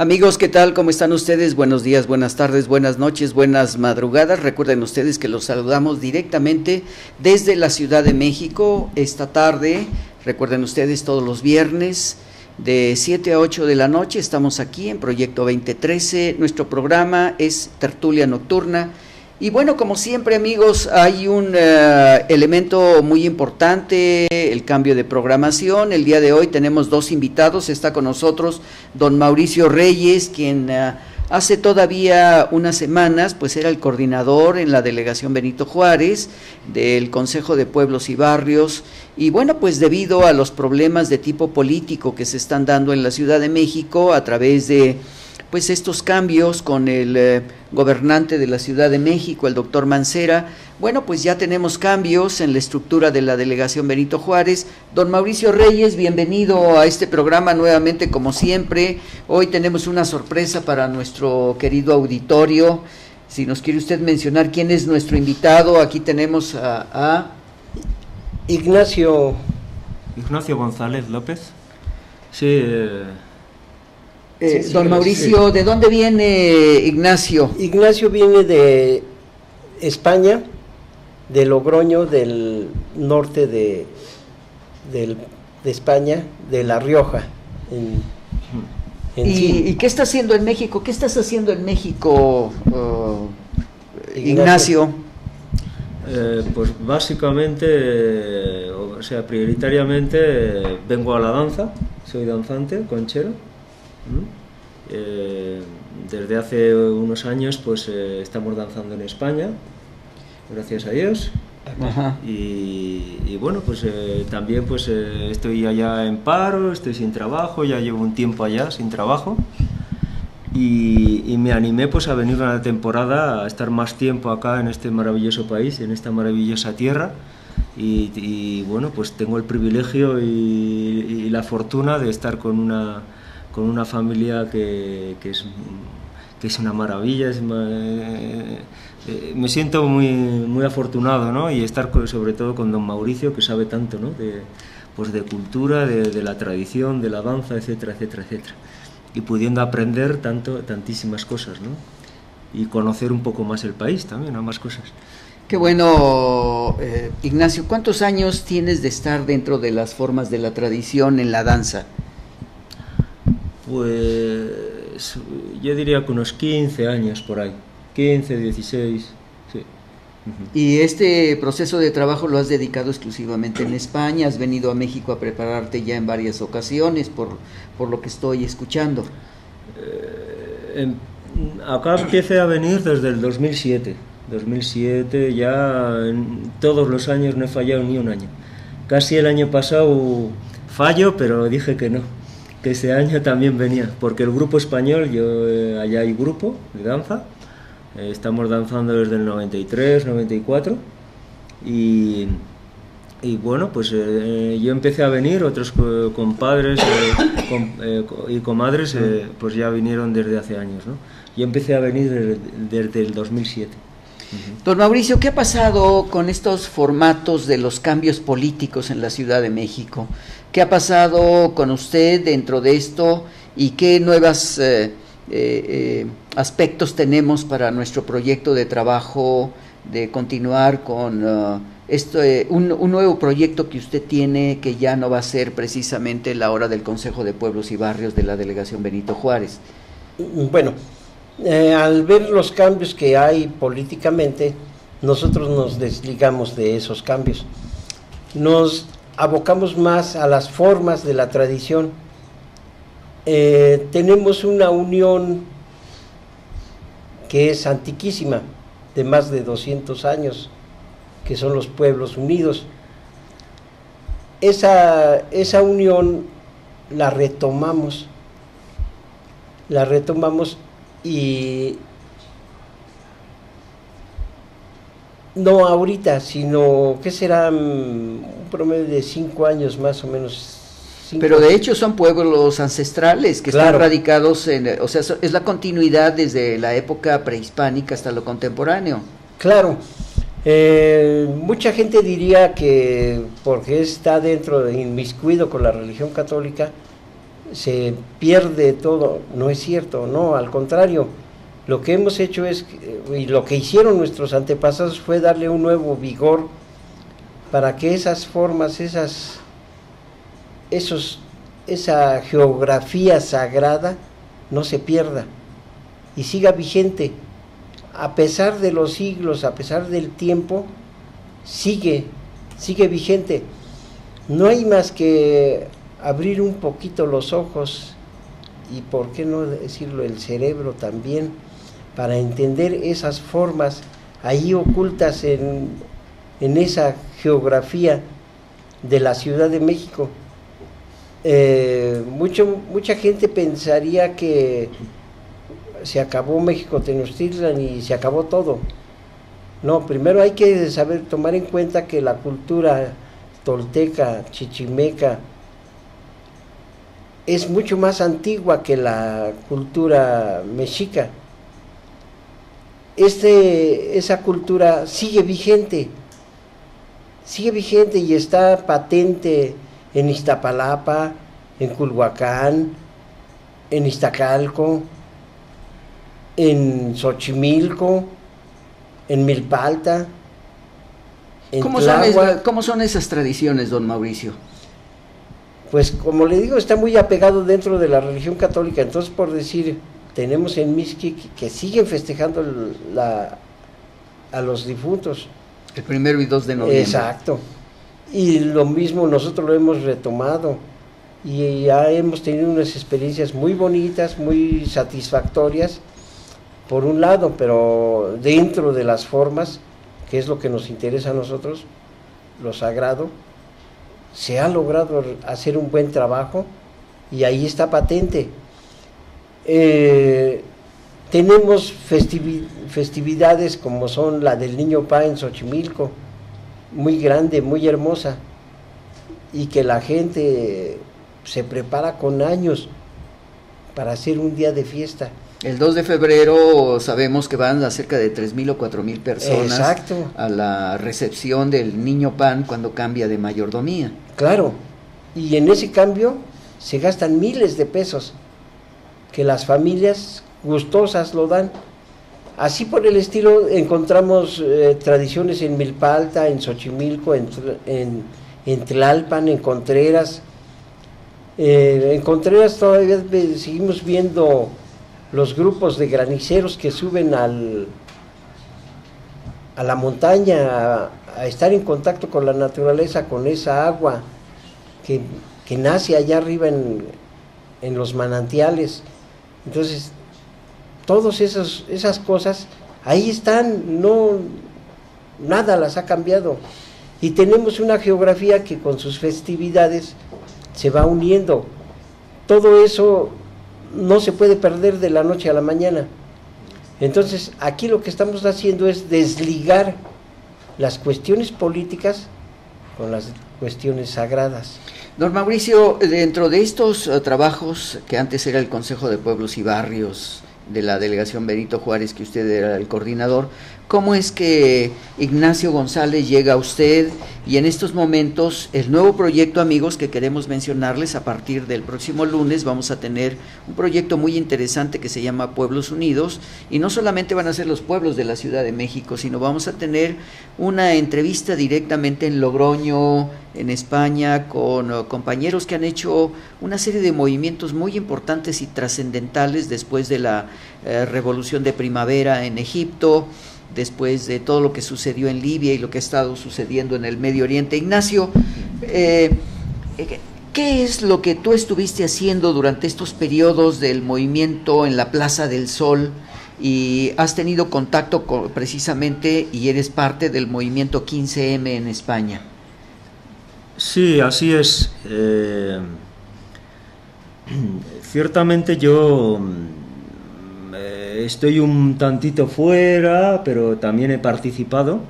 Amigos, ¿qué tal? ¿Cómo están ustedes? Buenos días, buenas tardes, buenas noches, buenas madrugadas. Recuerden ustedes que los saludamos directamente desde la Ciudad de México esta tarde. Recuerden ustedes todos los viernes de 7 a 8 de la noche. Estamos aquí en Proyecto 2013. Nuestro programa es Tertulia Nocturna. Y bueno, como siempre, amigos, hay un elemento muy importante, el cambio de programación. El día de hoy tenemos dos invitados. Está con nosotros don Mauricio Reyes, quien hace todavía unas semanas pues era el coordinador en la delegación Benito Juárez del Consejo de Pueblos y Barrios. Y bueno, pues debido a los problemas de tipo político que se están dando en la Ciudad de México a través de pues estos cambios con el gobernante de la Ciudad de México, el doctor Mancera, bueno, pues ya tenemos cambios en la estructura de la delegación Benito Juárez. Don Mauricio Reyes, bienvenido a este programa nuevamente como siempre. Hoy tenemos una sorpresa para nuestro querido auditorio. Si nos quiere usted mencionar quién es nuestro invitado, aquí tenemos a Ignacio González López. Sí, don Mauricio, sí. ¿De dónde viene Ignacio? Ignacio viene de España, de Logroño, del norte de España, de La Rioja. ¿Y qué está haciendo en México? ¿Qué estás haciendo en México, Ignacio? Pues básicamente, o sea, prioritariamente vengo a la danza, soy danzante, conchero. Desde hace unos años pues estamos danzando en España, gracias a Dios. Y bueno, pues también pues estoy allá en paro, estoy sin trabajo, ya llevo un tiempo allá sin trabajo y me animé pues a venir una temporada a estar más tiempo acá en este maravilloso país, en esta maravillosa tierra. Y bueno, pues tengo el privilegio y la fortuna de estar con una familia que es una maravilla. Me siento muy afortunado, ¿no? Y estar sobre todo con don Mauricio, que sabe tanto, ¿no? de cultura, de la tradición, de la danza, etcétera, etcétera, etcétera. Y pudiendo aprender tantísimas cosas, ¿no? Y conocer un poco más el país también, ambas cosas. Qué bueno, Ignacio. ¿Cuántos años tienes de estar dentro de las formas de la tradición en la danza? Pues yo diría que unos 15 años por ahí, 15, 16, sí. ¿Y este proceso de trabajo lo has dedicado exclusivamente en España? ¿Has venido a México a prepararte ya en varias ocasiones, por lo que estoy escuchando? Acá empecé a venir desde el 2007. 2007 ya todos los años no he fallado ni un año. Casi el año pasado fallo, pero dije que no, que ese año también venía, porque el grupo español, allá hay grupo de danza, estamos danzando desde el 93, 94 y bueno, pues yo empecé a venir, otros compadres y comadres pues ya vinieron desde hace años, ¿no? Yo empecé a venir desde el 2007. Don Mauricio, ¿qué ha pasado con estos formatos de los cambios políticos en la Ciudad de México? ¿Qué ha pasado con usted dentro de esto y qué nuevos aspectos tenemos para nuestro proyecto de trabajo, de continuar con un nuevo proyecto que usted tiene, que ya no va a ser precisamente la hora del Consejo de Pueblos y Barrios de la Delegación Benito Juárez? Bueno, al ver los cambios que hay políticamente, nosotros nos desligamos de esos cambios. Nos abocamos más a las formas de la tradición. Tenemos una unión que es antiquísima, de más de 200 años, que son los pueblos unidos. Esa unión la retomamos y no ahorita, sino que será un promedio de 5 años más o menos. Pero de hecho son pueblos ancestrales que están radicados o sea, es la continuidad desde la época prehispánica hasta lo contemporáneo. Claro, mucha gente diría que porque está inmiscuido con la religión católica, se pierde todo. No es cierto, no, al contrario. Lo que hemos hecho es, y lo que hicieron nuestros antepasados fue darle un nuevo vigor para que esas formas, esa geografía sagrada no se pierda y siga vigente. A pesar de los siglos, a pesar del tiempo, sigue vigente. No hay más que abrir un poquito los ojos y, por qué no decirlo, el cerebro también, para entender esas formas ahí ocultas en esa geografía de la Ciudad de México. Mucha gente pensaría que se acabó México Tenochtitlan y se acabó todo. No, primero hay que saber tomar en cuenta que la cultura tolteca, chichimeca, es mucho más antigua que la cultura mexica. Esa cultura sigue vigente y está patente en Iztapalapa, en Culhuacán, en Iztacalco, en Xochimilco, en Milpalta, en Tláhuac. ¿Cómo son esas tradiciones, don Mauricio? Pues como le digo, está muy apegado dentro de la religión católica. Entonces, por decir, tenemos en Mixquic que siguen festejando a los difuntos. El 1 y 2 de noviembre. Exacto. Y lo mismo nosotros lo hemos retomado. Y ya hemos tenido unas experiencias muy bonitas, muy satisfactorias, por un lado, pero dentro de las formas, que es lo que nos interesa a nosotros, lo sagrado, se ha logrado hacer un buen trabajo y ahí está patente. Tenemos festividades como son la del Niño Pa en Xochimilco, muy grande, muy hermosa, y que la gente se prepara con años para hacer un día de fiesta. El 2 de febrero sabemos que van a cerca de 3,000 o 4,000 personas. Exacto. A la recepción del Niño Pan cuando cambia de mayordomía. Claro, y en ese cambio se gastan miles de pesos, que las familias gustosas lo dan. Así por el estilo encontramos tradiciones en Milpalta, en Xochimilco, en Tlalpan, en Contreras. En Contreras todavía seguimos viendo los grupos de graniceros que suben a la montaña a estar en contacto con la naturaleza, con esa agua que nace allá arriba en los manantiales. Entonces, todas esas cosas ahí están, nada las ha cambiado. Y tenemos una geografía que con sus festividades se va uniendo. Todo eso no se puede perder de la noche a la mañana. Entonces, aquí lo que estamos haciendo es desligar las cuestiones políticas con las cuestiones sagradas. Don Mauricio, dentro de estos trabajos, que antes era el Consejo de Pueblos y Barrios de la Delegación Benito Juárez, que usted era el coordinador, ¿cómo es que Ignacio González llega a usted? Y en estos momentos, el nuevo proyecto, amigos, que queremos mencionarles, a partir del próximo lunes vamos a tener un proyecto muy interesante que se llama Pueblos Unidos, y no solamente van a ser los pueblos de la Ciudad de México, sino vamos a tener una entrevista directamente en Logroño, en España, con compañeros que han hecho una serie de movimientos muy importantes y trascendentales después de la Revolución de Primavera en Egipto, después de todo lo que sucedió en Libia y lo que ha estado sucediendo en el Medio Oriente. Ignacio, ¿qué es lo que tú estuviste haciendo durante estos periodos del movimiento en la Plaza del Sol? Y has tenido contacto precisamente y eres parte del movimiento 15M en España. Sí, así es. Ciertamente yo estoy un tantito fuera, pero también he participado.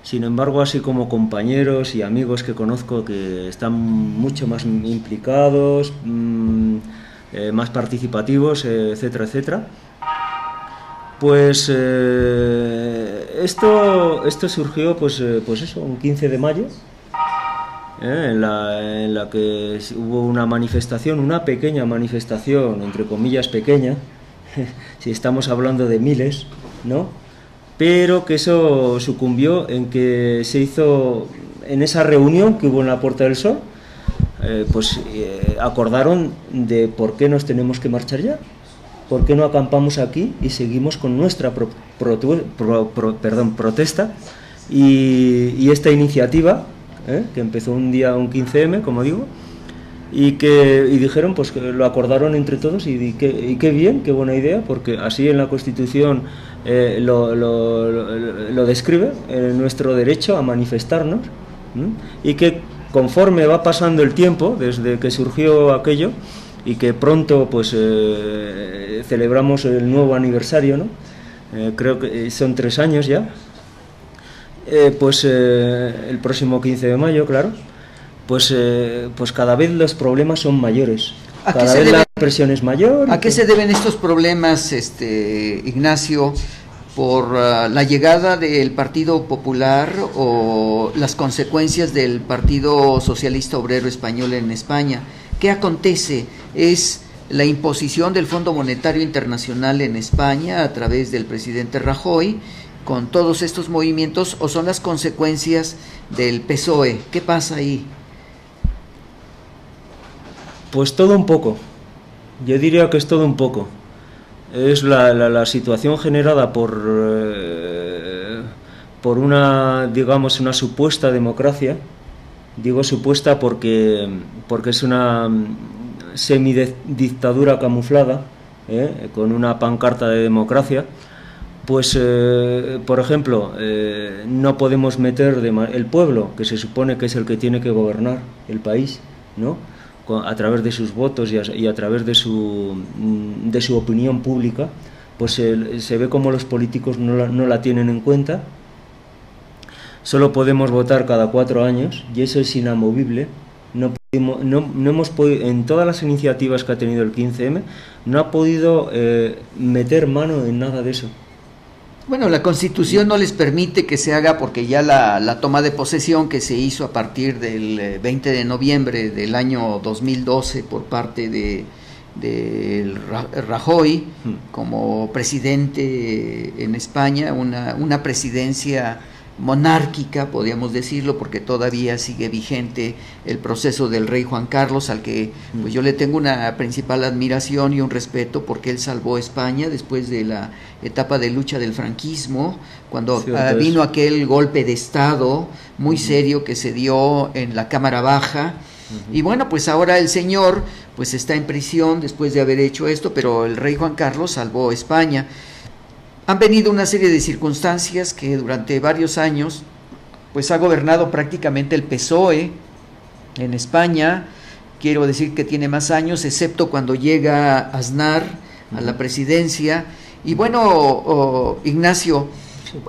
Sin embargo, así como compañeros y amigos que conozco que están mucho más implicados, más participativos, etcétera, etcétera. Pues esto surgió, pues eso, un 15 de mayo en la que hubo una manifestación, una pequeña manifestación, entre comillas pequeña, si estamos hablando de miles, ¿no? Pero que eso sucumbió en que se hizo, en esa reunión que hubo en la Puerta del Sol, acordaron de por qué nos tenemos que marchar ya, por qué no acampamos aquí y seguimos con nuestra protesta y esta iniciativa, que empezó un 15M, como digo, y dijeron pues que lo acordaron entre todos y qué bien, qué buena idea, porque así en la Constitución lo describe, nuestro derecho a manifestarnos, y que conforme va pasando el tiempo desde que surgió aquello y que pronto pues celebramos el nuevo aniversario, ¿no? Creo que son 3 años ya, el próximo 15 de mayo, claro, pues cada vez los problemas son mayores, cada vez la presión es mayor. ¿A qué se deben estos problemas, Ignacio? ¿Por la llegada del Partido Popular o las consecuencias del Partido Socialista Obrero Español en España? ¿Qué acontece? ¿Es la imposición del Fondo Monetario Internacional en España a través del presidente Rajoy con todos estos movimientos, o son las consecuencias del PSOE? ¿Qué pasa ahí? Pues todo un poco, yo diría que es todo un poco. Es la situación generada por una, digamos, una supuesta democracia. Digo supuesta porque es una semidictadura camuflada, con una pancarta de democracia. Pues, por ejemplo, no podemos meter el pueblo, que se supone que es el que tiene que gobernar el país, ¿no?, a través de sus votos y a través de su opinión pública, pues se ve como los políticos no la tienen en cuenta. Solo podemos votar cada 4 años y eso es inamovible. No hemos podido, en todas las iniciativas que ha tenido el 15M, no ha podido meter mano en nada de eso. Bueno, la Constitución no les permite que se haga, porque ya la toma de posesión que se hizo a partir del 20 de noviembre del año 2012 por parte de Rajoy como presidente en España, una presidencia monárquica, podríamos decirlo, porque todavía sigue vigente el proceso del rey Juan Carlos, al que pues yo le tengo una principal admiración y un respeto, porque él salvó España después de la etapa de lucha del franquismo, cuando vino aquel golpe de Estado muy serio que se dio en la Cámara Baja. Y bueno, pues ahora el señor pues está en prisión después de haber hecho esto, pero el rey Juan Carlos salvó España. Han venido una serie de circunstancias que durante varios años pues ha gobernado prácticamente el PSOE en España. Quiero decir que tiene más años, excepto cuando llega Aznar a la presidencia. Y bueno, Ignacio,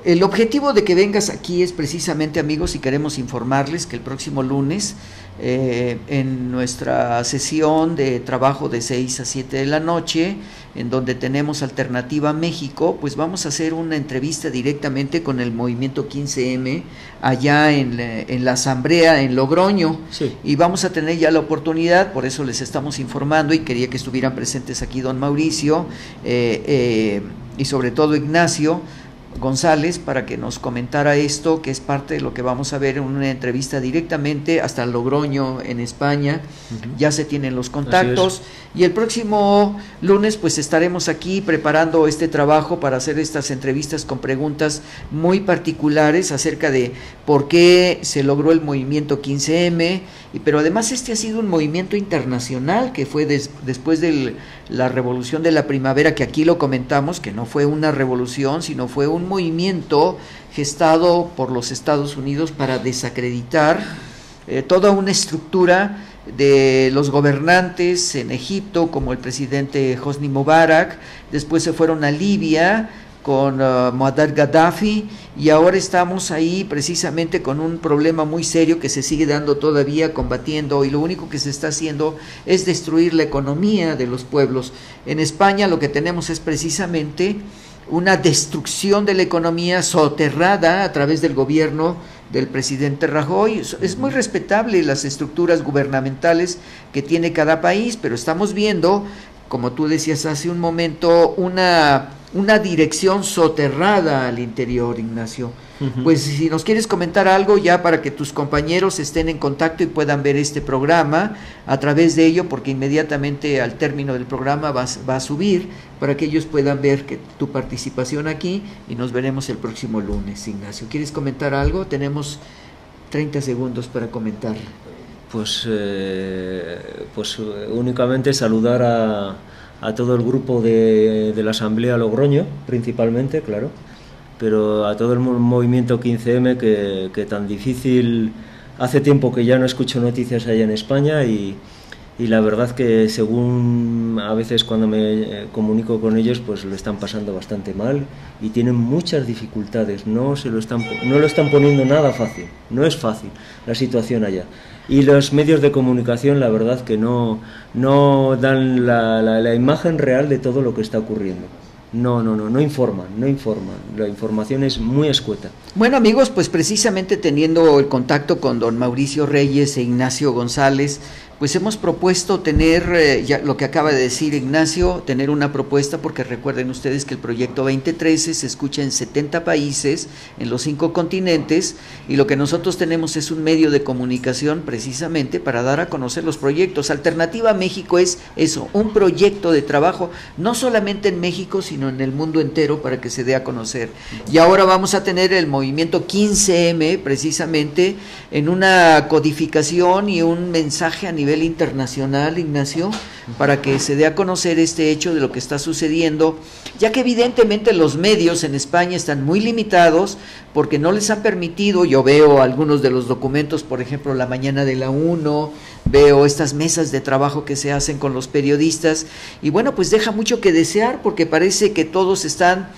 el objetivo de que vengas aquí es precisamente, amigos, y queremos informarles que el próximo lunes, en nuestra sesión de trabajo de 6 a 7 de la noche, en donde tenemos Alternativa México, pues vamos a hacer una entrevista directamente con el movimiento 15M allá en la asamblea en Logroño. Sí. Y vamos a tener ya la oportunidad, por eso les estamos informando, y quería que estuvieran presentes aquí don Mauricio y sobre todo Ignacio González, para que nos comentara esto, que es parte de lo que vamos a ver en una entrevista directamente hasta Logroño en España. Ya se tienen los contactos y el próximo lunes pues estaremos aquí preparando este trabajo para hacer estas entrevistas con preguntas muy particulares acerca de por qué se logró el movimiento 15M, pero además este ha sido un movimiento internacional que fue después de la revolución de la primavera, que aquí lo comentamos, que no fue una revolución, sino fue un movimiento gestado por los Estados Unidos para desacreditar toda una estructura de los gobernantes en Egipto, como el presidente Hosni Mubarak. Después se fueron a Libia con Muammar Gaddafi, y ahora estamos ahí precisamente con un problema muy serio que se sigue dando todavía, combatiendo, y lo único que se está haciendo es destruir la economía de los pueblos. En España lo que tenemos es precisamente una destrucción de la economía soterrada a través del gobierno del presidente Rajoy. Es muy respetable las estructuras gubernamentales que tiene cada país, pero estamos viendo, como tú decías hace un momento, una dirección soterrada al interior, Ignacio. Pues si nos quieres comentar algo ya para que tus compañeros estén en contacto y puedan ver este programa a través de ello, porque inmediatamente al término del programa va a subir para que ellos puedan ver que tu participación aquí, y nos veremos el próximo lunes. Ignacio, ¿quieres comentar algo? Tenemos 30 segundos para comentar. Pues únicamente saludar a todo el grupo de la Asamblea Logroño, principalmente, claro, pero a todo el movimiento 15M que tan difícil, hace tiempo que ya no escucho noticias allá en España, y la verdad que según a veces cuando me comunico con ellos, pues lo están pasando bastante mal y tienen muchas dificultades, no lo están poniendo nada fácil, no es fácil la situación allá. Y los medios de comunicación, la verdad que no dan la imagen real de todo lo que está ocurriendo. No informan, la información es muy escueta. Bueno, amigos, pues precisamente teniendo el contacto con don Mauricio Reyes e Ignacio González, pues hemos propuesto tener, ya lo que acaba de decir Ignacio, tener una propuesta, porque recuerden ustedes que el proyecto 2013 se escucha en 70 países, en los 5 continentes, y lo que nosotros tenemos es un medio de comunicación precisamente para dar a conocer los proyectos. Alternativa México es eso, un proyecto de trabajo, no solamente en México, sino en el mundo entero, para que se dé a conocer. Y ahora vamos a tener el movimiento 15M, precisamente, en una codificación y un mensaje a nivel internacional, Ignacio, para que se dé a conocer este hecho de lo que está sucediendo, ya que evidentemente los medios en España están muy limitados porque no les han permitido. Yo veo algunos de los documentos, por ejemplo, la mañana de la 1, veo estas mesas de trabajo que se hacen con los periodistas, y bueno, pues deja mucho que desear, porque parece que todos están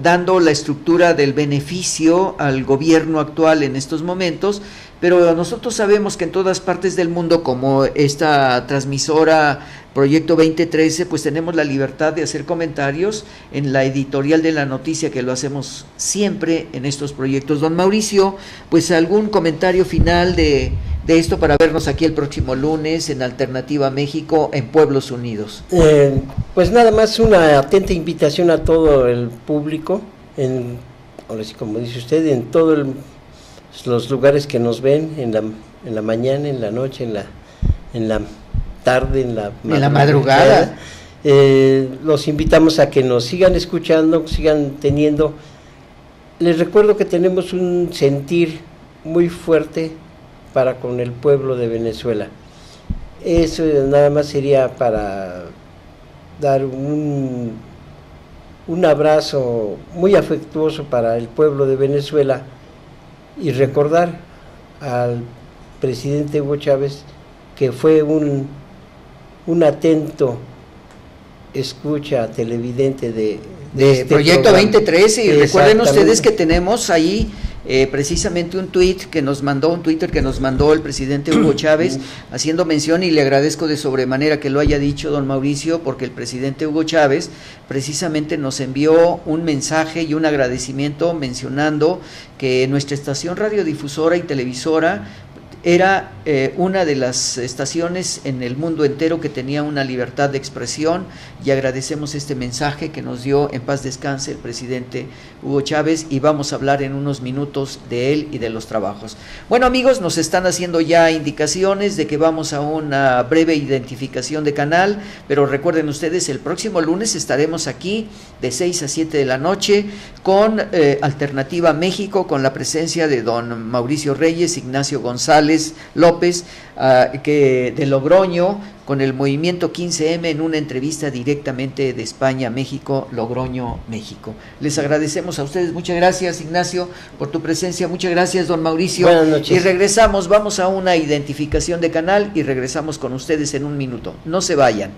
dando la estructura del beneficio al gobierno actual en estos momentos, pero nosotros sabemos que en todas partes del mundo, como esta transmisora Proyecto 2013, pues tenemos la libertad de hacer comentarios en la editorial de la noticia, que lo hacemos siempre en estos proyectos. Don Mauricio, pues algún comentario final de esto para vernos aquí el próximo lunes en Alternativa México en Pueblos Unidos. Pues nada más una atenta invitación a todo el público, ahora sí, como dice usted, en todos los lugares que nos ven, en la mañana, en la noche, en la tarde, en la madrugada. Los invitamos a que nos sigan escuchando, sigan teniendo. Les recuerdo que tenemos un sentir muy fuerte para con el pueblo de Venezuela. Eso nada más sería para dar un abrazo muy afectuoso para el pueblo de Venezuela y recordar al presidente Hugo Chávez que fue un atento escucha televidente de este Proyecto programa. 2013, y recuerden ustedes que tenemos ahí precisamente un Twitter que nos mandó el presidente Hugo Chávez, haciendo mención, y le agradezco de sobremanera que lo haya dicho don Mauricio, porque el presidente Hugo Chávez precisamente nos envió un mensaje y un agradecimiento mencionando que nuestra estación radiodifusora y televisora era una de las estaciones en el mundo entero que tenía una libertad de expresión, y agradecemos este mensaje que nos dio, en paz descanse, el presidente Hugo Chávez, y vamos a hablar en unos minutos de él y de los trabajos. Bueno, amigos, nos están haciendo ya indicaciones de que vamos a una breve identificación de canal, pero recuerden ustedes, el próximo lunes estaremos aquí de 6 a 7 de la noche con Alternativa México, con la presencia de don Mauricio Reyes, Ignacio González López, que de Logroño, con el movimiento 15M, en una entrevista directamente de España, México, Logroño, México. Les agradecemos a ustedes, muchas gracias Ignacio por tu presencia, muchas gracias don Mauricio. Buenas noches. Y regresamos, vamos a una identificación de canal y regresamos con ustedes en un minuto. No se vayan.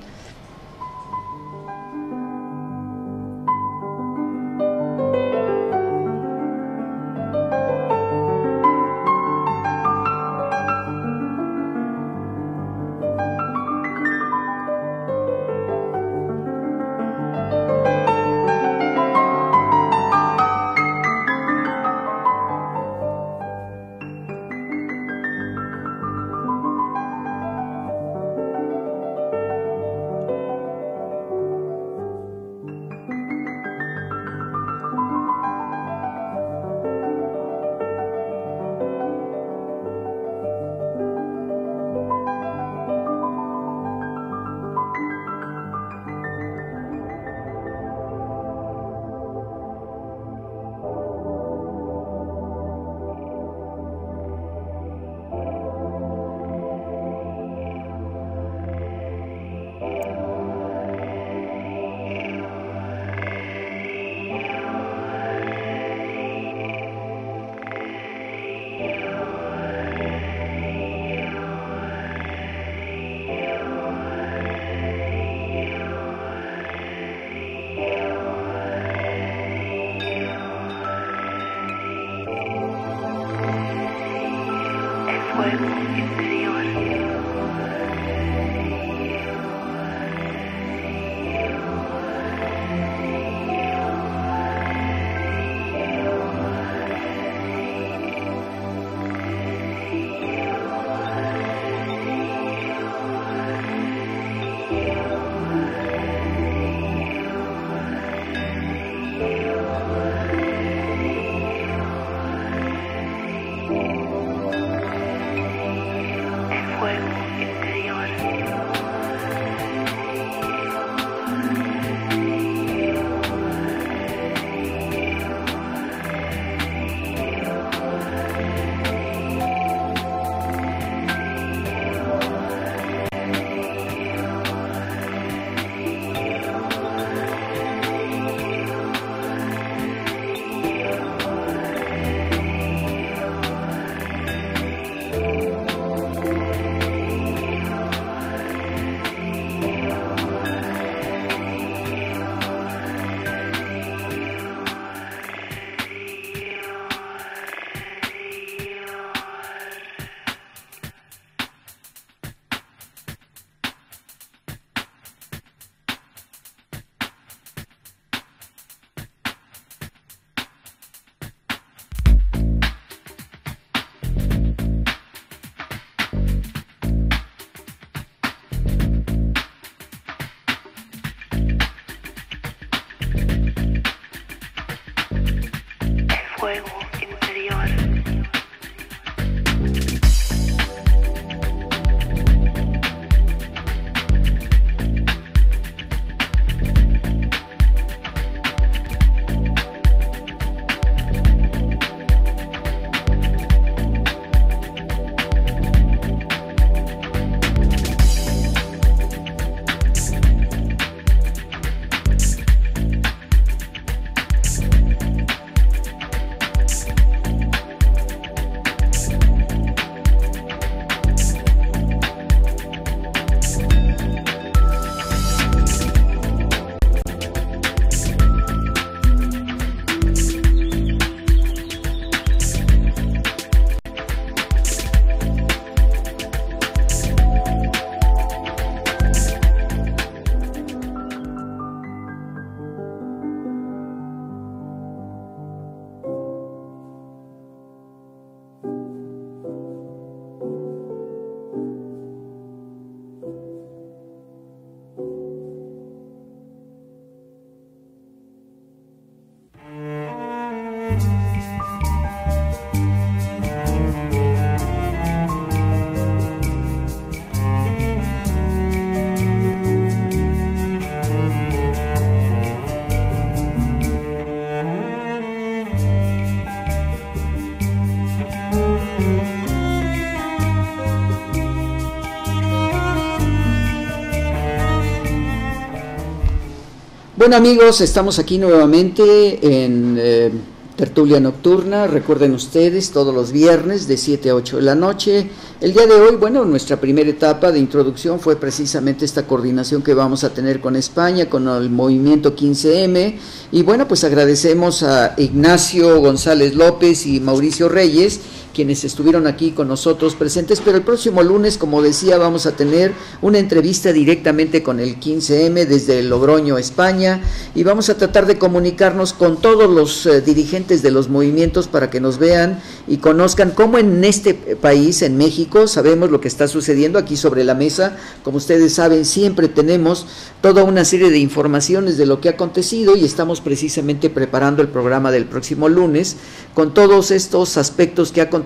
Bueno amigos, estamos aquí nuevamente en Tertulia Nocturna. Recuerden ustedes, todos los viernes de 7 a 8 de la noche. El día de hoy, bueno, nuestra primera etapa de introducción fue precisamente esta coordinación que vamos a tener con España, con el movimiento 15M. Y bueno, pues agradecemos a Ignacio González López y Mauricio Reyes, quienes estuvieron aquí con nosotros presentes, pero el próximo lunes, como decía, vamos a tener una entrevista directamente con el 15M desde Logroño, España, y vamos a tratar de comunicarnos con todos los dirigentes de los movimientos para que nos vean y conozcan cómo en este país, en México, sabemos lo que está sucediendo aquí sobre la mesa. Como ustedes saben, siempre tenemos toda una serie de informaciones de lo que ha acontecido y estamos precisamente preparando el programa del próximo lunes con todos estos aspectos que ha acontecido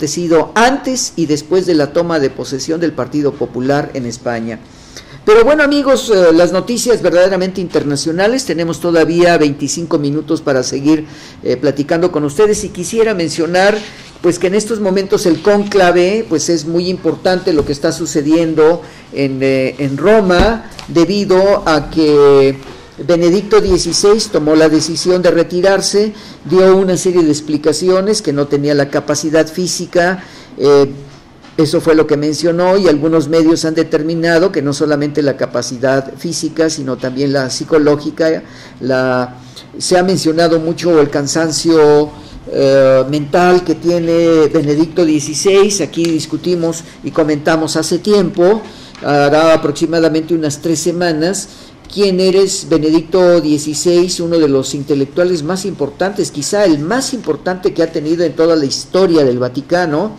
antes y después de la toma de posesión del Partido Popular en España. Pero bueno amigos, las noticias verdaderamente internacionales, tenemos todavía 25 minutos para seguir platicando con ustedes, y quisiera mencionar pues que en estos momentos el cónclave pues es muy importante lo que está sucediendo en Roma, debido a que Benedicto XVI tomó la decisión de retirarse, dio una serie de explicaciones que no tenía la capacidad física, eso fue lo que mencionó, y algunos medios han determinado que no solamente la capacidad física, sino también la psicológica, se ha mencionado mucho el cansancio mental que tiene Benedicto XVI. Aquí discutimos y comentamos hace tiempo, hará aproximadamente unas 3 semanas, quién eres Benedicto XVI, uno de los intelectuales más importantes, quizá el más importante que ha tenido en toda la historia del Vaticano.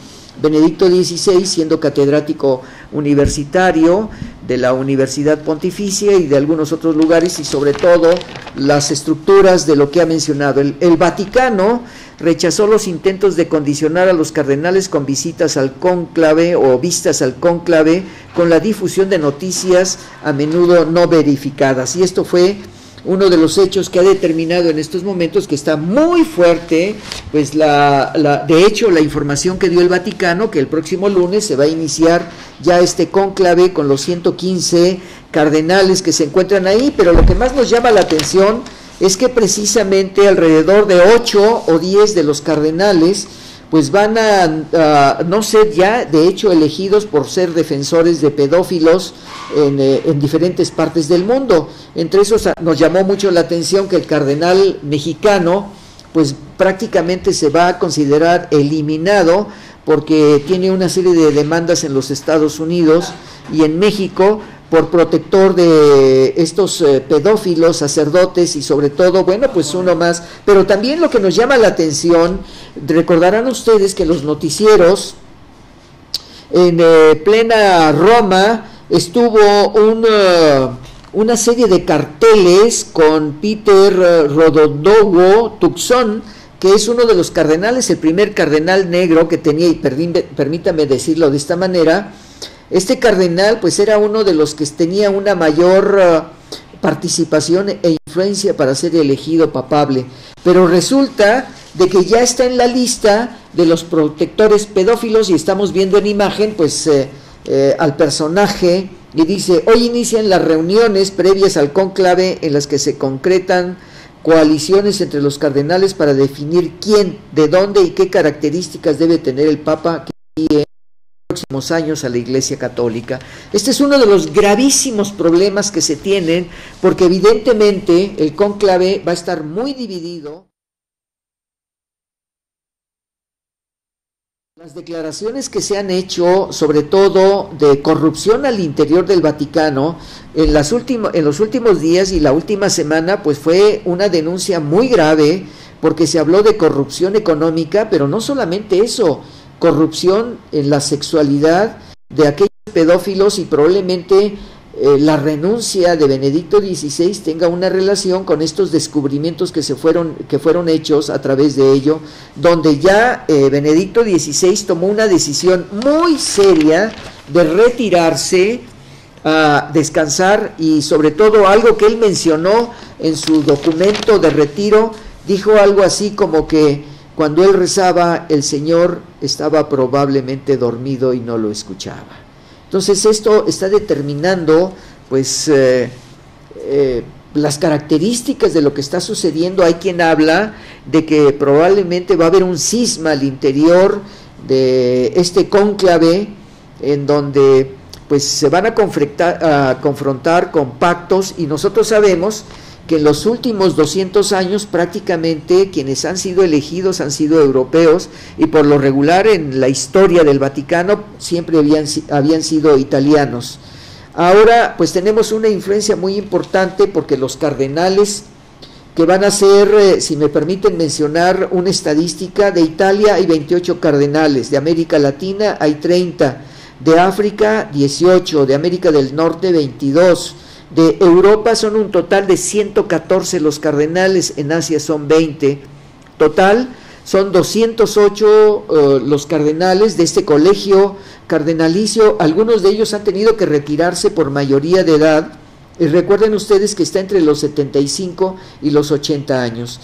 Benedicto XVI, siendo catedrático universitario de la Universidad Pontificia y de algunos otros lugares, y sobre todo las estructuras de lo que ha mencionado. El Vaticano rechazó los intentos de condicionar a los cardenales con visitas al cónclave o vistas al cónclave con la difusión de noticias a menudo no verificadas, y esto fue uno de los hechos que ha determinado en estos momentos que está muy fuerte, pues de hecho la información que dio el Vaticano, que el próximo lunes se va a iniciar ya este cónclave con los 115 cardenales que se encuentran ahí, pero lo que más nos llama la atención es que precisamente alrededor de 8 o 10 de los cardenales pues van a no ser ya de hecho elegidos por ser defensores de pedófilos en diferentes partes del mundo. Entre esos nos llamó mucho la atención que el cardenal mexicano pues prácticamente se va a considerar eliminado porque tiene una serie de demandas en los Estados Unidos y en México por protector de estos pedófilos, sacerdotes y sobre todo, bueno, pues uno más. Pero también lo que nos llama la atención, recordarán ustedes que los noticieros en plena Roma estuvo una serie de carteles con Peter Rododogo Tucson, que es uno de los cardenales, el primer cardenal negro que tenía, y permítame decirlo de esta manera. Este cardenal pues era uno de los que tenía una mayor participación e influencia para ser elegido papable, pero resulta de que ya está en la lista de los protectores pedófilos y estamos viendo en imagen pues al personaje, y dice: hoy inician las reuniones previas al cónclave en las que se concretan coaliciones entre los cardenales para definir quién, de dónde y qué características debe tener el Papa que guíe próximos años a la Iglesia Católica. Este es uno de los gravísimos problemas que se tienen, porque evidentemente el cónclave va a estar muy dividido. Las declaraciones que se han hecho, sobre todo de corrupción al interior del Vaticano, en los últimos días y la última semana, pues fue una denuncia muy grave, porque se habló de corrupción económica, pero no solamente eso, corrupción en la sexualidad de aquellos pedófilos, y probablemente la renuncia de Benedicto XVI tenga una relación con estos descubrimientos que fueron hechos a través de ello, donde ya Benedicto XVI tomó una decisión muy seria de retirarse a descansar, y sobre todo algo que él mencionó en su documento de retiro, dijo algo así como que cuando él rezaba el Señor estaba probablemente dormido y no lo escuchaba. Entonces esto está determinando pues las características de lo que está sucediendo. Hay quien habla de que probablemente va a haber un cisma al interior de este cónclave, en donde pues se van a confrontar con pactos, y nosotros sabemos que en los últimos 200 años prácticamente quienes han sido elegidos han sido europeos, y por lo regular en la historia del Vaticano siempre habían sido italianos. Ahora pues tenemos una influencia muy importante, porque los cardenales que van a ser, si me permiten mencionar una estadística, de Italia hay 28 cardenales, de América Latina hay 30, de África 18, de América del Norte 22, de Europa son un total de 114 los cardenales, en Asia son 20, total son 208 los cardenales de este colegio cardenalicio. Algunos de ellos han tenido que retirarse por mayoría de edad, y recuerden ustedes que está entre los 75 y los 80 años.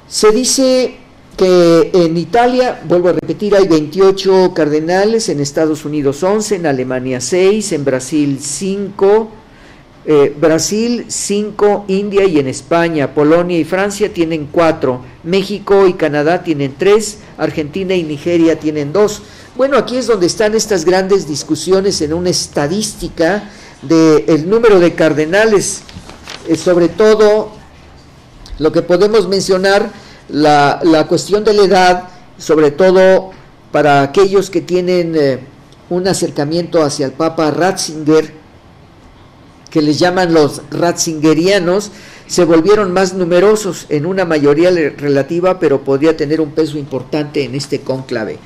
Se dice que en Italia, vuelvo a repetir, hay 28 cardenales, en Estados Unidos 11, en Alemania 6, en Brasil 5, India, y en España, Polonia y Francia tienen 4, México y Canadá tienen 3, Argentina y Nigeria tienen 2. Bueno, aquí es donde están estas grandes discusiones en una estadística del número de cardenales. Sobre todo lo que podemos mencionar, la cuestión de la edad, sobre todo para aquellos que tienen un acercamiento hacia el Papa Ratzinger, que les llaman los ratzingerianos, se volvieron más numerosos en una mayoría relativa, pero podría tener un peso importante en este cónclave.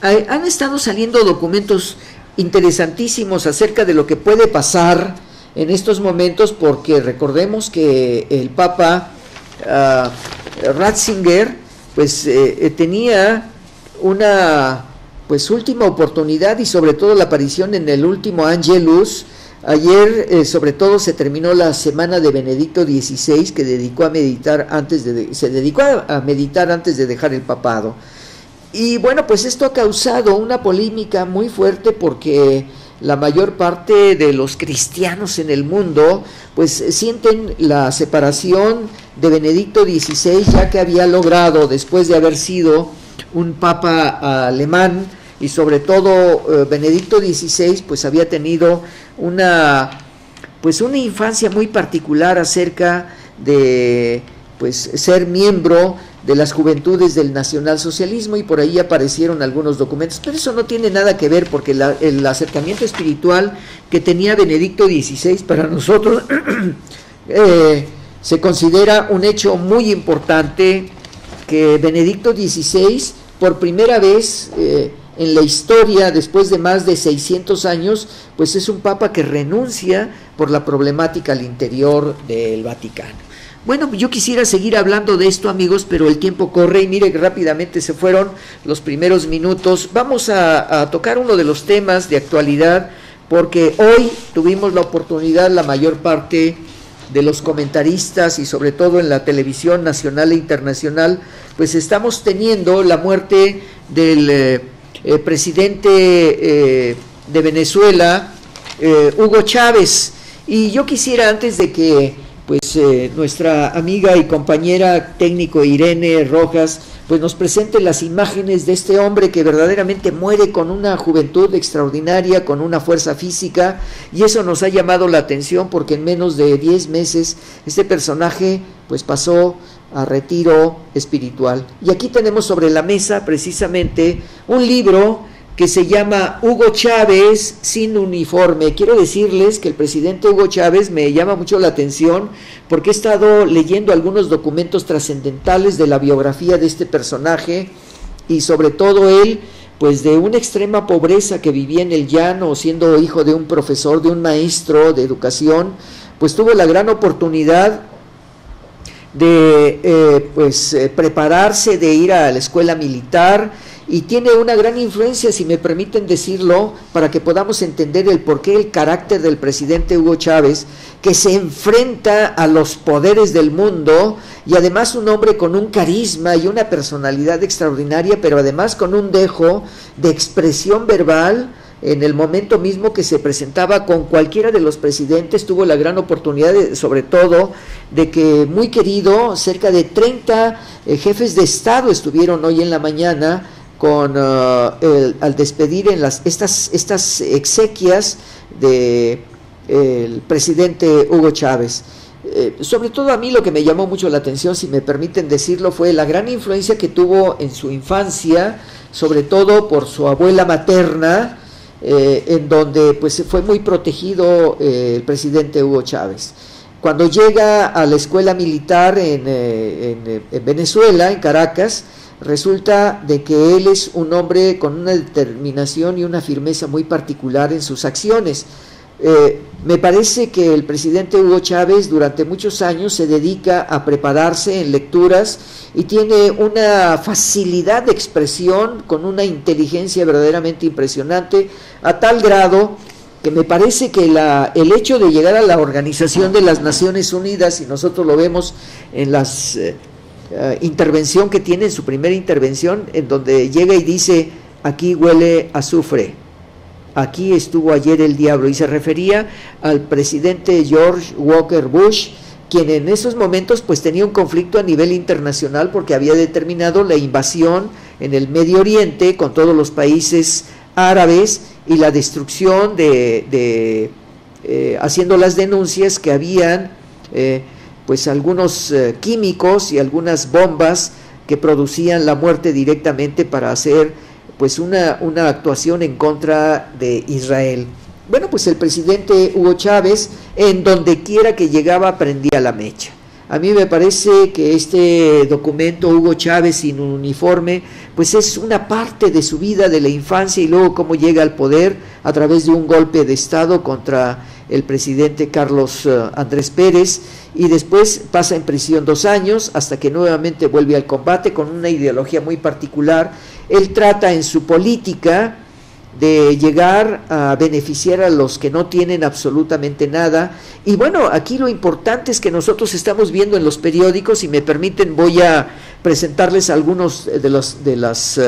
Han estado saliendo documentos interesantísimos acerca de lo que puede pasar en estos momentos, porque recordemos que el Papa Ratzinger pues tenía una pues última oportunidad, y sobre todo la aparición en el último Angelus. Ayer sobre todo se terminó la semana de Benedicto XVI, que dedicó a meditar se dedicó a meditar antes de dejar el papado. Y bueno, pues esto ha causado una polémica muy fuerte, porque la mayor parte de los cristianos en el mundo pues sienten la separación de Benedicto XVI, ya que había logrado, después de haber sido un papa alemán, y sobre todo Benedicto XVI pues había tenido una infancia muy particular acerca de pues ser miembro de las juventudes del nacionalsocialismo, y por ahí aparecieron algunos documentos, pero eso no tiene nada que ver, porque el acercamiento espiritual que tenía Benedicto XVI para nosotros se considera un hecho muy importante, que Benedicto XVI por primera vez en la historia, después de más de 600 años, pues es un papa que renuncia por la problemática al interior del Vaticano. Bueno, yo quisiera seguir hablando de esto, amigos, pero el tiempo corre, y mire que rápidamente se fueron los primeros minutos. Vamos a tocar uno de los temas de actualidad, porque hoy tuvimos la oportunidad, la mayor parte de los comentaristas, y sobre todo en la televisión nacional e internacional, pues estamos teniendo la muerte del presidente de Venezuela, Hugo Chávez. Y yo quisiera, antes de que pues nuestra amiga y compañera técnico Irene Rojas pues nos presente las imágenes de este hombre que verdaderamente muere con una juventud extraordinaria, con una fuerza física, y eso nos ha llamado la atención, porque en menos de 10 meses este personaje pues pasó a retiro espiritual. Y aquí tenemos sobre la mesa precisamente un libro que se llama Hugo Chávez sin uniforme. Quiero decirles que el presidente Hugo Chávez me llama mucho la atención, porque he estado leyendo algunos documentos trascendentales de la biografía de este personaje, y sobre todo él, pues de una extrema pobreza que vivía en el llano, siendo hijo de un profesor, de un maestro de educación, pues tuvo la gran oportunidad de prepararse, de ir a la escuela militar, y tiene una gran influencia, si me permiten decirlo, para que podamos entender el porqué, el carácter del presidente Hugo Chávez, que se enfrenta a los poderes del mundo, y además un hombre con un carisma y una personalidad extraordinaria, pero además con un dejo de expresión verbal. En el momento mismo que se presentaba con cualquiera de los presidentes, tuvo la gran oportunidad, sobre todo, de que muy querido, cerca de 30 jefes de Estado estuvieron hoy en la mañana al despedir en estas exequias de el presidente Hugo Chávez. Sobre todo a mí lo que me llamó mucho la atención, si me permiten decirlo, fue la gran influencia que tuvo en su infancia, sobre todo por su abuela materna, en donde pues fue muy protegido el presidente Hugo Chávez. Cuando llega a la escuela militar en Venezuela, en Caracas, resulta de que él es un hombre con una determinación y una firmeza muy particular en sus acciones. Me parece que el presidente Hugo Chávez durante muchos años se dedica a prepararse en lecturas, y tiene una facilidad de expresión con una inteligencia verdaderamente impresionante, a tal grado que me parece que el hecho de llegar a la Organización de las Naciones Unidas, y nosotros lo vemos en las intervención que tiene, en su primera intervención, en donde llega y dice: aquí huele a azufre, aquí estuvo ayer el diablo, y se refería al presidente George Walker Bush, quien en esos momentos pues tenía un conflicto a nivel internacional, porque había determinado la invasión en el Medio Oriente con todos los países árabes, y la destrucción haciendo las denuncias que habían pues algunos químicos y algunas bombas que producían la muerte directamente para hacer pues una actuación en contra de Israel. Bueno, pues el presidente Hugo Chávez, en donde quiera que llegaba, prendía la mecha. A mí me parece que este documento, Hugo Chávez sin un uniforme, pues es una parte de su vida, de la infancia, y luego cómo llega al poder a través de un golpe de Estado contra el presidente Carlos Andrés Pérez, y después pasa en prisión 2 años hasta que nuevamente vuelve al combate con una ideología muy particular. Él trata en su política de llegar a beneficiar a los que no tienen absolutamente nada. Y bueno, aquí lo importante es que nosotros estamos viendo en los periódicos, si me permiten voy a presentarles algunos de las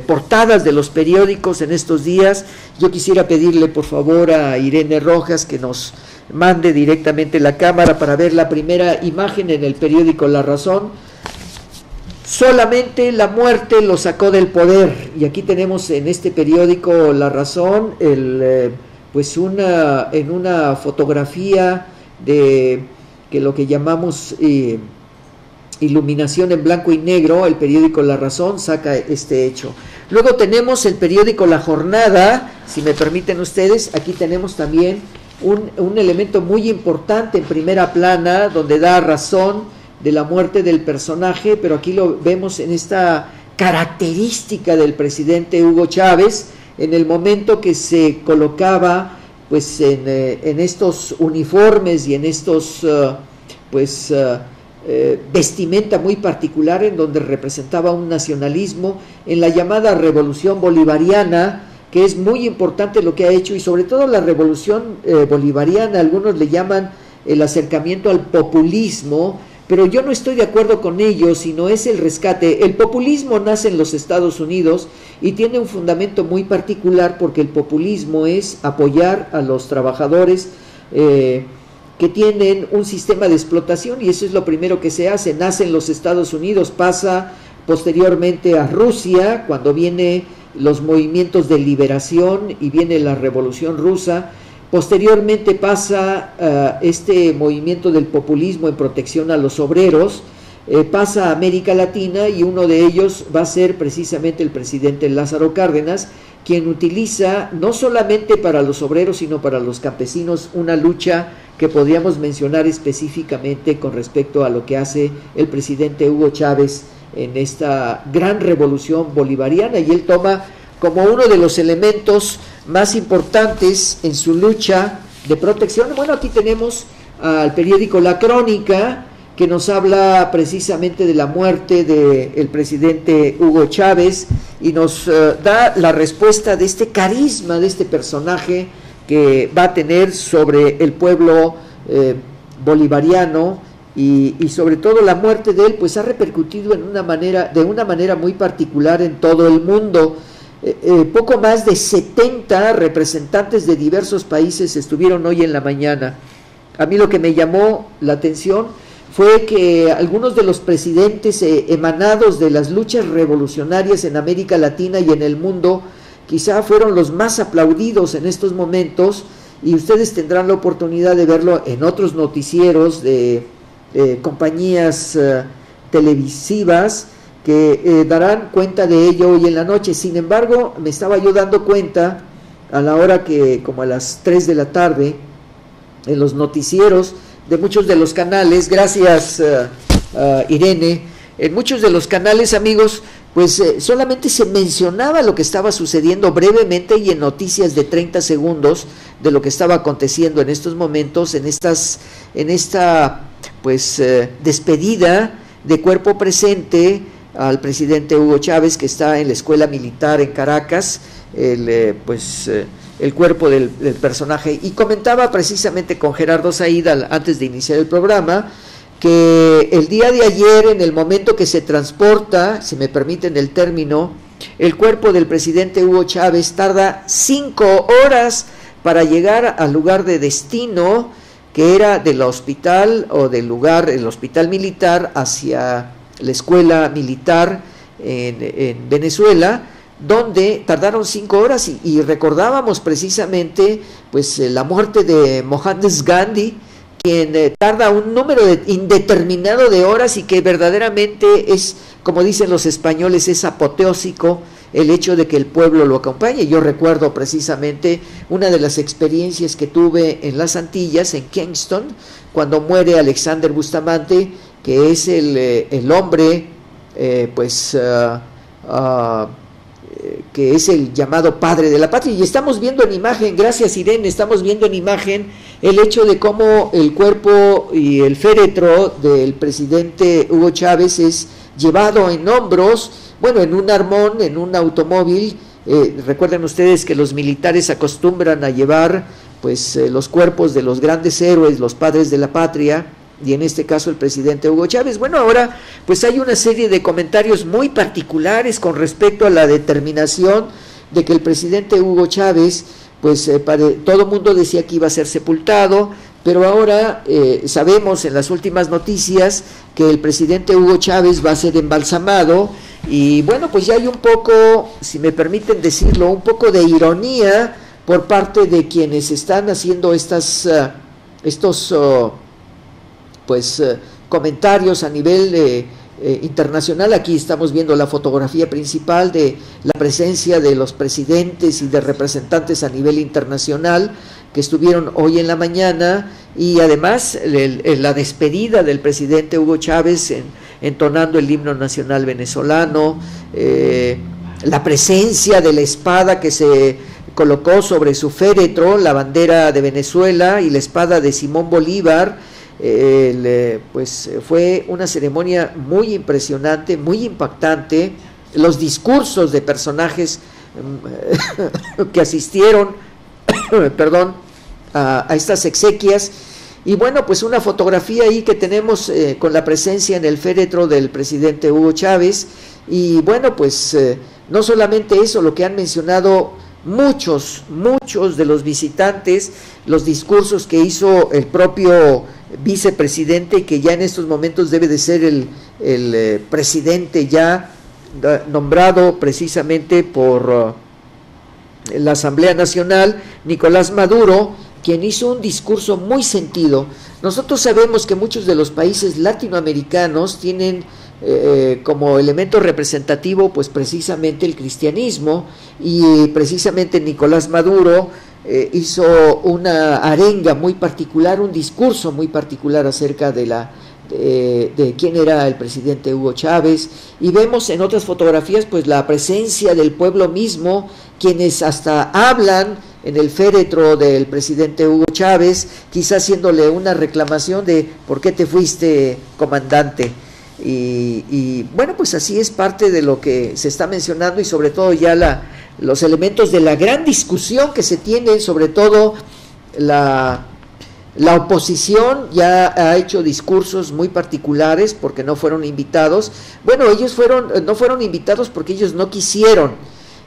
portadas de los periódicos en estos días. Yo quisiera pedirle por favor a Irene Rojas que nos mande directamente la cámara para ver la primera imagen en el periódico La Razón. Solamente la muerte lo sacó del poder, y aquí tenemos en este periódico La Razón pues en una fotografía de que lo que llamamos iluminación en blanco y negro, el periódico La Razón saca este hecho. Luego tenemos el periódico La Jornada, si me permiten ustedes, aquí tenemos también un elemento muy importante en primera plana, donde da razón de la muerte del personaje, pero aquí lo vemos en esta característica del presidente Hugo Chávez, en el momento que se colocaba pues en estos uniformes y en estos vestimenta muy particular, en donde representaba un nacionalismo, en la llamada revolución bolivariana, que es muy importante lo que ha hecho, y sobre todo la revolución bolivariana, algunos le llaman el acercamiento al populismo, pero yo no estoy de acuerdo con ello, sino es el rescate. El populismo nace en los Estados Unidos y tiene un fundamento muy particular, porque el populismo es apoyar a los trabajadores que tienen un sistema de explotación, y eso es lo primero que se hace. Nace en los Estados Unidos, pasa posteriormente a Rusia, cuando vienen los movimientos de liberación y viene la Revolución Rusa. Posteriormente pasa este movimiento del populismo en protección a los obreros, pasa a América Latina, y uno de ellos va a ser precisamente el presidente Lázaro Cárdenas, quien utiliza no solamente para los obreros, sino para los campesinos, una lucha que podríamos mencionar específicamente con respecto a lo que hace el presidente Hugo Chávez en esta gran revolución bolivariana, y él toma como uno de los elementos más importantes en su lucha de protección. Bueno, aquí tenemos al periódico La Crónica, que nos habla precisamente de la muerte del presidente Hugo Chávez, y nos da la respuesta de este carisma, de este personaje que va a tener sobre el pueblo bolivariano, y sobre todo la muerte de él pues ha repercutido de una manera muy particular en todo el mundo. Poco más de 70 representantes de diversos países estuvieron hoy en la mañana. A mí lo que me llamó la atención fue que algunos de los presidentes emanados de las luchas revolucionarias en América Latina y en el mundo quizá fueron los más aplaudidos en estos momentos, y ustedes tendrán la oportunidad de verlo en otros noticieros de compañías televisivas que darán cuenta de ello hoy en la noche. Sin embargo, me estaba yo dando cuenta a la hora que, como a las 3 de la tarde, en los noticieros de muchos de los canales, gracias Irene, en muchos de los canales, amigos, pues solamente se mencionaba lo que estaba sucediendo brevemente y en noticias de 30 segundos de lo que estaba aconteciendo en estos momentos, en esta despedida de cuerpo presente al presidente Hugo Chávez, que está en la escuela militar en Caracas, el cuerpo del personaje. Y comentaba precisamente con Gerardo Saída antes de iniciar el programa que el día de ayer, en el momento que se transporta, si me permiten el término, el cuerpo del presidente Hugo Chávez tarda 5 horas para llegar al lugar de destino, que era del hospital o del lugar, el hospital militar, hacia la escuela militar en Venezuela, donde tardaron 5 horas, y recordábamos precisamente pues la muerte de Mohandas Gandhi, quien tarda un número indeterminado de horas, y que verdaderamente es como dicen los españoles, es apoteósico el hecho de que el pueblo lo acompañe. Yo recuerdo precisamente una de las experiencias que tuve en las Antillas, en Kingston, cuando muere Alexander Bustamante, que es el hombre, que es el llamado padre de la patria. Y estamos viendo en imagen, gracias Irene, estamos viendo en imagen el hecho de cómo el cuerpo y el féretro del presidente Hugo Chávez es llevado en hombros, bueno, en un armón, en un automóvil. Recuerden ustedes que los militares acostumbran a llevar los cuerpos de los grandes héroes, los padres de la patria, y en este caso el presidente Hugo Chávez. Bueno, ahora pues hay una serie de comentarios muy particulares con respecto a la determinación de que el presidente Hugo Chávez, todo el mundo decía que iba a ser sepultado, pero ahora sabemos en las últimas noticias que el presidente Hugo Chávez va a ser embalsamado, y bueno, pues ya hay un poco, si me permiten decirlo, un poco de ironía por parte de quienes están haciendo estos comentarios a nivel internacional. Aquí estamos viendo la fotografía principal de la presencia de los presidentes y de representantes a nivel internacional que estuvieron hoy en la mañana, y además la despedida del presidente Hugo Chávez entonando el himno nacional venezolano, la presencia de la espada que se colocó sobre su féretro, la bandera de Venezuela y la espada de Simón Bolívar. Fue una ceremonia muy impresionante, muy impactante. Los discursos de personajes que asistieron a estas exequias, y bueno, pues una fotografía ahí que tenemos con la presencia en el féretro del presidente Hugo Chávez. Y bueno, no solamente eso, lo que han mencionado muchos de los visitantes, los discursos que hizo el propio vicepresidente, que ya en estos momentos debe de ser el presidente ya nombrado precisamente por la Asamblea Nacional, Nicolás Maduro, quien hizo un discurso muy sentido. Nosotros sabemos que muchos de los países latinoamericanos tienen como elemento representativo precisamente el cristianismo, y precisamente Nicolás Maduro hizo una arenga muy particular, un discurso muy particular acerca de quién era el presidente Hugo Chávez, y vemos en otras fotografías la presencia del pueblo mismo, quienes hasta hablan en el féretro del presidente Hugo Chávez, quizás haciéndole una reclamación de ¿por qué te fuiste, comandante? Y bueno, pues así es parte de lo que se está mencionando, y sobre todo ya los elementos de la gran discusión que se tiene, sobre todo la oposición ya ha hecho discursos muy particulares porque no fueron invitados. Bueno, ellos no fueron invitados porque ellos no quisieron,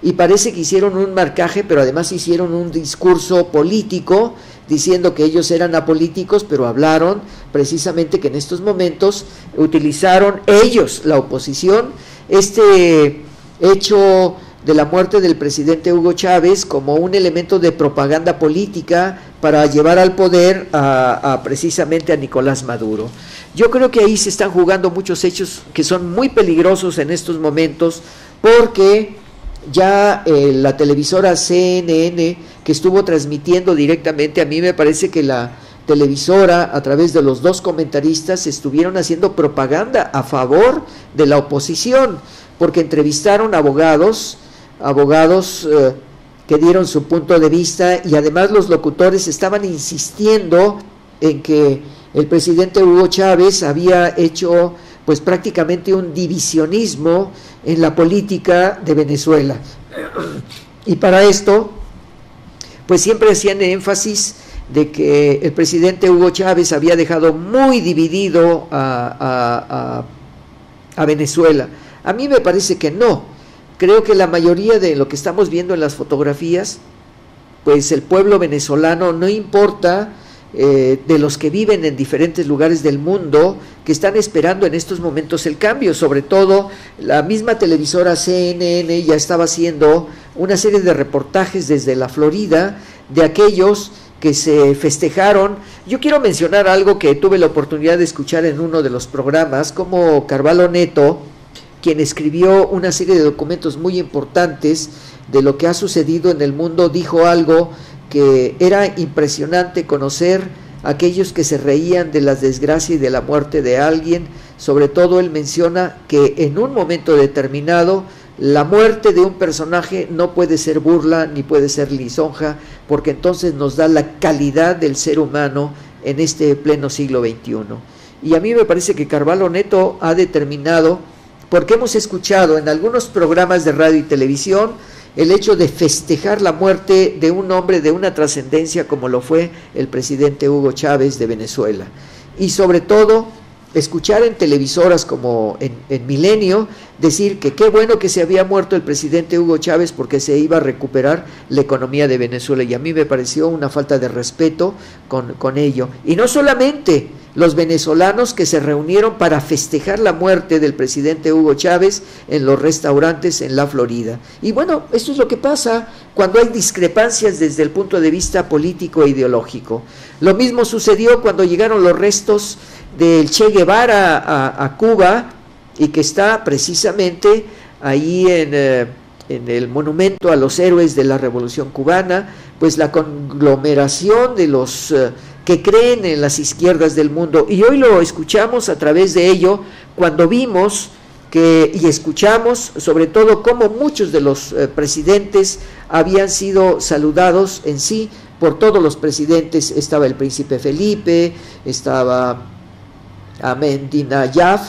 y parece que hicieron un marcaje, pero además hicieron un discurso político diciendo que ellos eran apolíticos, pero hablaron precisamente que en estos momentos utilizaron ellos, la oposición, este hecho de la muerte del presidente Hugo Chávez como un elemento de propaganda política para llevar al poder precisamente a Nicolás Maduro. Yo creo que ahí se están jugando muchos hechos que son muy peligrosos en estos momentos, porque ya la televisora CNN, que estuvo transmitiendo directamente, a mí me parece que la televisora, a través de los dos comentaristas, estuvieron haciendo propaganda a favor de la oposición, porque entrevistaron abogados que dieron su punto de vista, y además los locutores estaban insistiendo en que el presidente Hugo Chávez había hecho prácticamente un divisionismo en la política de Venezuela, y para esto siempre hacían énfasis de que el presidente Hugo Chávez había dejado muy dividido a Venezuela. A mí me parece que no. Creo que la mayoría de lo que estamos viendo en las fotografías, el pueblo venezolano, no importa de los que viven en diferentes lugares del mundo, que están esperando en estos momentos el cambio. Sobre todo la misma televisora CNN ya estaba haciendo una serie de reportajes desde la Florida de aquellos que se festejaron. Yo quiero mencionar algo que tuve la oportunidad de escuchar en uno de los programas, como Carvalho Neto, quien escribió una serie de documentos muy importantes de lo que ha sucedido en el mundo, dijo algo que era impresionante conocer: aquellos que se reían de las desgracias y de la muerte de alguien. Sobre todo él menciona que en un momento determinado la muerte de un personaje no puede ser burla ni puede ser lisonja, porque entonces nos da la calidad del ser humano en este pleno siglo XXI. Y a mí me parece que Carvalho Neto ha determinado, porque hemos escuchado en algunos programas de radio y televisión el hecho de festejar la muerte de un hombre de una trascendencia como lo fue el presidente Hugo Chávez de Venezuela, y sobre todo escuchar en televisoras como en Milenio decir que qué bueno que se había muerto el presidente Hugo Chávez porque se iba a recuperar la economía de Venezuela, y a mí me pareció una falta de respeto con ello. Y no solamente los venezolanos que se reunieron para festejar la muerte del presidente Hugo Chávez en los restaurantes en la Florida. Y bueno, eso es lo que pasa cuando hay discrepancias desde el punto de vista político e ideológico. Lo mismo sucedió cuando llegaron los restos del Che Guevara a Cuba, y que está precisamente ahí en el monumento a los héroes de la Revolución Cubana, pues la conglomeración de los que creen en las izquierdas del mundo. Y hoy lo escuchamos a través de ello, cuando vimos y escuchamos sobre todo cómo muchos de los presidentes habían sido saludados en sí por todos los presidentes. Estaba el príncipe Felipe, estaba Ahmadinejad,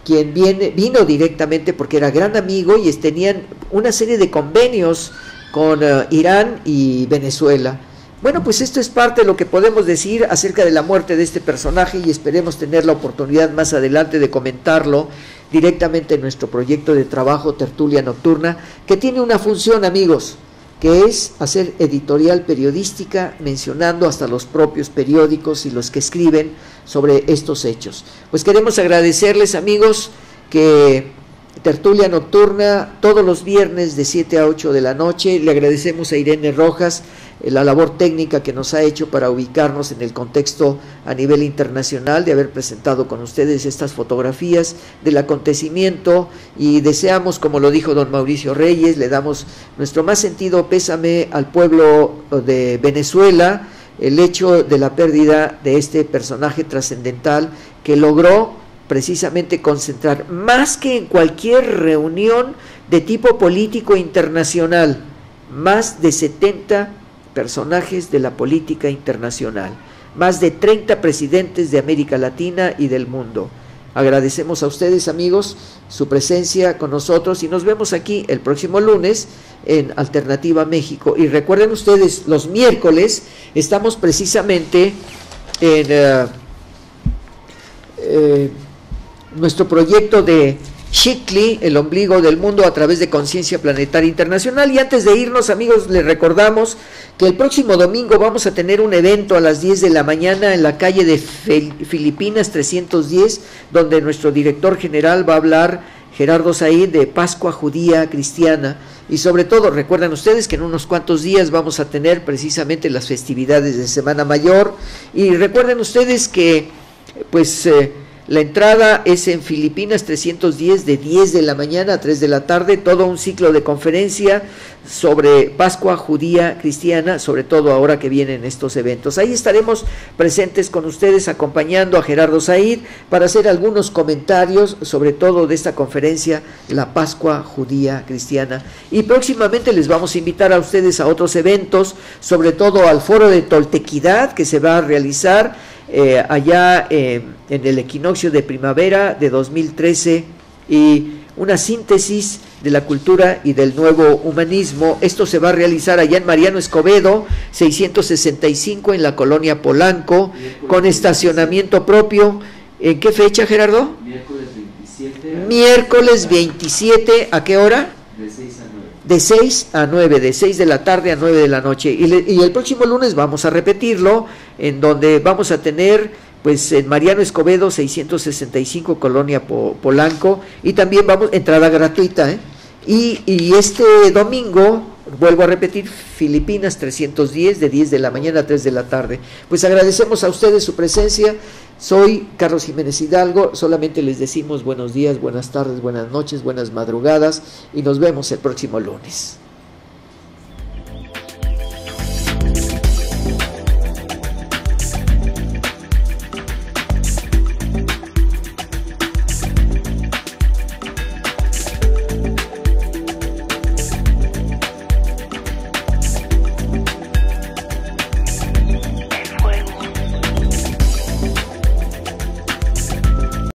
quien vino directamente porque era gran amigo, y tenían una serie de convenios con Irán y Venezuela. Bueno, pues esto es parte de lo que podemos decir acerca de la muerte de este personaje, y esperemos tener la oportunidad más adelante de comentarlo directamente en nuestro proyecto de trabajo Tertulia Nocturna, que tiene una función, amigos, que es hacer editorial periodística, mencionando hasta los propios periódicos y los que escriben sobre estos hechos. Pues queremos agradecerles, amigos, que Tertulia Nocturna todos los viernes de 7 a 8 de la noche. Le agradecemos a Irene Rojas la labor técnica que nos ha hecho para ubicarnos en el contexto a nivel internacional, de haber presentado con ustedes estas fotografías del acontecimiento, y deseamos, como lo dijo don Mauricio Reyes, le damos nuestro más sentido pésame al pueblo de Venezuela, el hecho de la pérdida de este personaje trascendental que logró precisamente concentrar, más que en cualquier reunión de tipo político internacional, más de 70 personajes de la política internacional, más de 30 presidentes de América Latina y del mundo. Agradecemos a ustedes, amigos, su presencia con nosotros, y nos vemos aquí el próximo lunes en Alternativa México. Y recuerden ustedes, los miércoles estamos precisamente en nuestro proyecto de Xictli, el ombligo del mundo a través de Conciencia Planetaria Internacional. Y antes de irnos, amigos, les recordamos que el próximo domingo vamos a tener un evento a las 10 de la mañana en la calle de Filipinas 310, donde nuestro director general va a hablar, Gerardo Said, de Pascua Judía Cristiana. Y sobre todo, recuerden ustedes que en unos cuantos días vamos a tener precisamente las festividades de Semana Mayor. Y recuerden ustedes que pues la entrada es en Filipinas 310 de 10 de la mañana a 3 de la tarde, todo un ciclo de conferencia sobre Pascua Judía Cristiana, sobre todo ahora que vienen estos eventos. Ahí estaremos presentes con ustedes, acompañando a Gerardo Said para hacer algunos comentarios sobre todo de esta conferencia, la Pascua Judía Cristiana. Y próximamente les vamos a invitar a ustedes a otros eventos, sobre todo al Foro de Toltequidad, que se va a realizar allá en el equinoccio de primavera de 2013, y una síntesis de la cultura y del nuevo humanismo. Esto se va a realizar allá en Mariano Escobedo 665 en la colonia Polanco, con estacionamiento propio. ¿En qué fecha, Gerardo? Miércoles 27, ¿a qué hora? De 6 a 9, de 6 de la tarde a 9 de la noche. Y el próximo lunes vamos a repetirlo, en donde vamos a tener, pues, en Mariano Escobedo 665, colonia Polanco, y también vamos, entrada gratuita, Y este domingo Vuelvo a repetir, Filipinas 310, de 10 de la mañana a 3 de la tarde. Pues agradecemos a ustedes su presencia. Soy Carlos Jiménez Hidalgo, solamente les decimos buenos días, buenas tardes, buenas noches, buenas madrugadas y nos vemos el próximo lunes.